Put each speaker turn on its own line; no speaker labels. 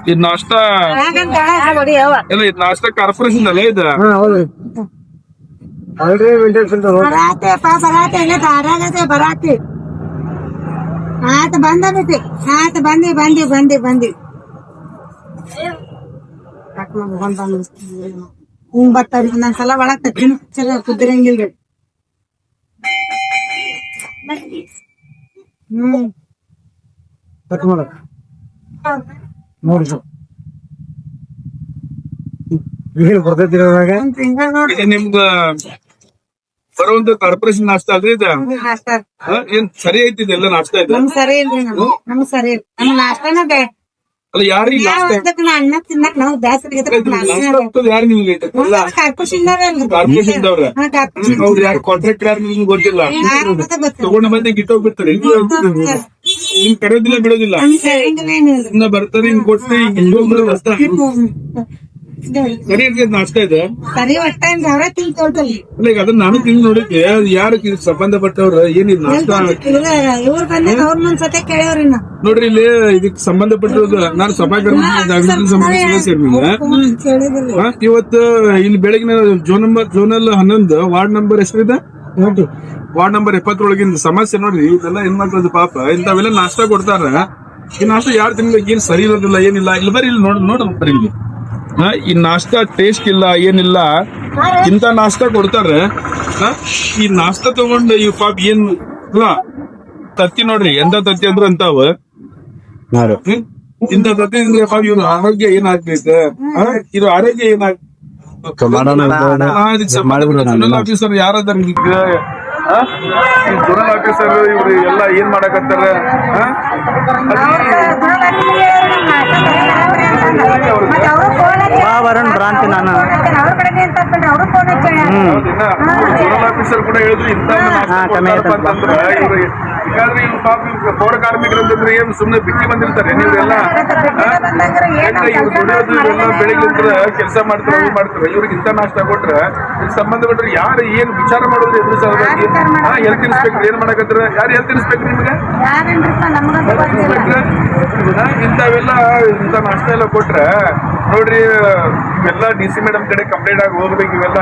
ಇದು ನಾಷ್ಟಾ ಇಲ್ಲ, ಇದು ನಾಷ್ಟಾ ಕಾರ್ಪೊರೇಷನ್ ಅಲ್ಲೇ ಇದು.
ಬರಾತಿ ಆತ ಬಂದಿ ಆತ ಬಂದಿ ಹಿಂಗ್ ಬರ್ತಾರ ಒಂದೊಂದ್ಸಲ ಒಳಗ್ ಚಲೋ ಕುದ್ರಂಗಿಲ್ರಿ.
ಕಟ್ ಮಾಡಕ್ ನೋಡ್ರಿ ಬರ್ತೈತಿರಾಗ
ಇದು ನಿಮ್ಗ ಬರುವಂತ ಕಾರ್ಪೊರೇಷನ್ ನಾಷ್ಟಾ ಅಲ್ರಿ ಇದು? ಏನ್ ಸರಿ ಐತಿ ಇದೆಲ್ಲ ನಾಷ್ಟಾ ಇದು?
ನಮ್ ಸರಿ ಇಲ್ರಿ, ನಮ್ ಸರಿ ಇಲ್ರಿ. ನಮ್ ನಾಷ್ಟಾನ ಬೇ
ಅಲ್ಲ ಯಾರಿಗೆ
ಅನ್ನ ತಿನ್ನಕ್ ನಾವು ಬ್ಯಾಸರಿ
ಯಾರು ನಿಮ್ಗೆ ಕಾರ್ಪೊರೇಷನ್ ಅವ್ರ ಅವ್ರು ಯಾರು ಕಾಂಟ್ರಾಕ್ಟರ್ ಯಾರು ನಿಮ್ಗೆ ಗೊತ್ತಿಲ್ಲ, ತಗೊಂಡ ಬಂದೆ ಗಿಟ್ಟೋಗ್ಬಿಡ್ತಾರೆ. ನಿಮ್ ಕರೆಯೋದಿಲ್ಲ ಬಿಡೋದಿಲ್ಲ, ಇನ್ನ ಬರ್ತಾರೆ ಹಿಂಗ್ ಕೊಟ್ಟು ಹಿಂಗ್ ಹೋಗ್ಬಿಡೋದು ಅಷ್ಟ. ಸರಿ ಇರ್ತೈತಿ ನಾಷ್ಟಾ ಇದೆ?
ಸರಿ ಒಟ್ಟ ಅವ್ರ ತಿಂಗ್ ತೋಟಲ್ಲಿ
ಅಲ್ಲ ಈಗ ಅದನ್ನ ನಾನು ತಿಂದು ನೋಡಿದ್ದೆ. ಅದು ಯಾರಕ್ಕೆ ಸಂಬಂಧಪಟ್ಟವ್ರ ಏನಿಲ್ಲ ನಾಷ್ಟಾ
ಇವ್ರು ಬಂದಾಗ ಅವ್ರನ್ನೊಂದ್ಸತಿ ಕೇಳವ್ರಿ ನಾ
ನೋಡ್ರಿ. ಇಲ್ಲಿ ಇದಕ್ ಸಂಬಂಧಪಟ್ಟಿರೋದು ನಾನು ಸಭಾಕರ್ಮ
ಕೇಳಿದಿಲ್ಲ.
ಇವತ್ತು ಇಲ್ಲಿ ಬೆಳಗಿನ ಝೋನಲ್ 11 ವಾರ್ಡ್ ನಂಬರ್ ಎಷ್ಟಿದೆ? ವಾರ್ಡ್ ನಂಬರ್ 70 ಸಮಸ್ಯೆ ನೋಡ್ರಿ. ಇದೆಲ್ಲ ಏನ್ ಮಾಡ್ತದ ಪಾಪ, ಇಂಥವೆಲ್ಲ ನಾಷ್ಟಾ ಕೊಡ್ತಾರ. ಈ ನಾಷ್ಟಾ ಯಾರು ತಿನ್ಬೇಕು, ಏನ್ ಸರಿ ಇರೋದಿಲ್ಲ, ಏನಿಲ್ಲ. ಇಲ್ಲಿ ಬರೀ ಇಲ್ಲಿ ನೋಡ್ರಿ ಇಲ್ಲಿ ಈ ನಾಷ್ಟಾ ಟೇಸ್ಟ್ ಇಲ್ಲ, ಏನಿಲ್ಲ. ಇಂತ ನಾಷ್ಟಾ ಕೊಡ್ತಾರ. ಈ ನಾಷ್ಟಾ ತಗೊಂಡು ಈ ಪಾಪ ಏನ್ ಇಲ್ಲ ತತ್ತಿ ನೋಡ್ರಿ, ಎಂತ ತತ್ತಿ ಅಂದ್ರ ಅಂತಾವ. ಇಂತ ತತ್ತಿ ಅಂದ್ರೆ ಪಾಪ ಇವ್ರ ಆರೋಗ್ಯ ಏನಾಗ್ತೈತೆ, ಇದು ಆರೋಗ್ಯ ಆಫೀಸರ್ ಯಾರದಾರ ಜೋನಲ್ ಆಫೀಸರ್ ಇವ್ರು ಎಲ್ಲ ಏನ್ ಮಾಡಕತ್ತಾರ?
ಭ್ರಾಂತಿ ನಾನು
ಜೋನಲ್ ಆಫೀಸರ್ ಕೂಡ ಹೇಳಿದ್ರು ಇಂತ ಅಂತಂದ್ರ ಇವ್ರು ಯಾಕಂದ್ರೆ ಇವ್ರು ಪಾಪ ಪೌರ ಕಾರ್ಮಿಕರಂತಂದ್ರೆ ಏನ್ ಸುಮ್ನೆ ಬಿಕ್ಕಿ ಬಂದಿರ್ತಾರೆ. ನೀವೆಲ್ಲ ಇವ್ರು ದುಡಿಯೋದು ಇವೆಲ್ಲ ಬೆಳಿಗ್ಗೆ ಕೆಲಸ ಮಾಡ್ತಾರೆ, ಅವು ಮಾಡ್ತಾರೆ. ಇವ್ರಿಗೆ ಇಂತ ನಾಷ್ಟಾ ಕೊಟ್ರ ಇದಕ್ಕೆ ಸಂಬಂಧಪಟ್ರೆ ಯಾರು ಏನ್ ವಿಚಾರ ಮಾಡೋದು ಎದುರು ಸಲುವಾಗಿ ಹೆಲ್ತ್ ಇನ್ಸ್ಪೆಕ್ಟರ್ ಏನ್ ಮಾಡಕತ್ತಾರ? ಯಾರು ಹೆಲ್ತ್ ಇನ್ಸ್ಪೆಕ್ಟರ್ ನಿಮ್ಗೆ? ಇಂಥವೆಲ್ಲ ಇಂಥ ನಾಷ್ಟಾ ಎಲ್ಲ ಕೊಟ್ರ ನೋಡ್ರಿ, ಇವೆಲ್ಲ DC ಮೇಡಮ್ ಕಡೆ ಕಂಪ್ಲೇಂಟ್ ಆಗಿ ಹೋಗ್ಬೇಕು. ಇವೆಲ್ಲ